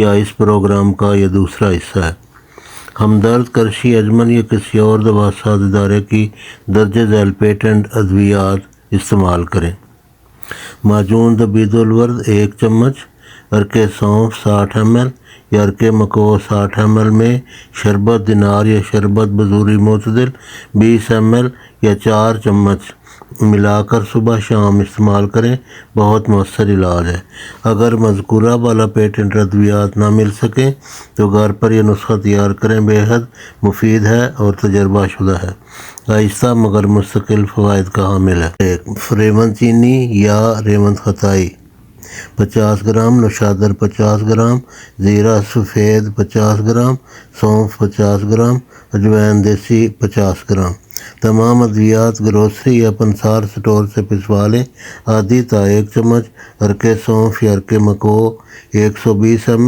या इस प्रोग्राम का यह दूसरा हिस्सा है। हमदर्द, करशी, अजमल या किसी और दवा साज इदारे की दर्ज झैल पेटेंट अद्वियात इस्तेमाल करें। माजून दबीदुलवर्द 1 चम्मच, अर्के सौंफ 60 ml या अर्के मको 60 ml में शरबत दिनार या शरबत बजूरी मोतदिल 20 ml या 4 चम्मच मिलाकर सुबह शाम इस्तेमाल करें। बहुत मौसर इलाज है। अगर मज़कूरा वाला पेटेंट अद्वियात ना मिल सके तो घर पर यह नुस्खा तैयार करें। बेहद मुफीद है और तजर्बा शुदा है। आहिस्ता मगर मुस्तकिल फ़वाइद का हामिल है। 1. रेवंद चीनी या रेवंद खताई 50 ग्राम, नौशादर 50 ग्राम, ज़ीरा सफ़ेद 50 ग्राम, सौंफ 50 ग्राम, अजवैन देसी 50 ग्राम। तमाम अद्वियात ग्रोसरी या पंसार स्टोर से पिसवा लें। आधी ता 1 चम्मच, अर्के सौंफ या अर्के मको 120 ml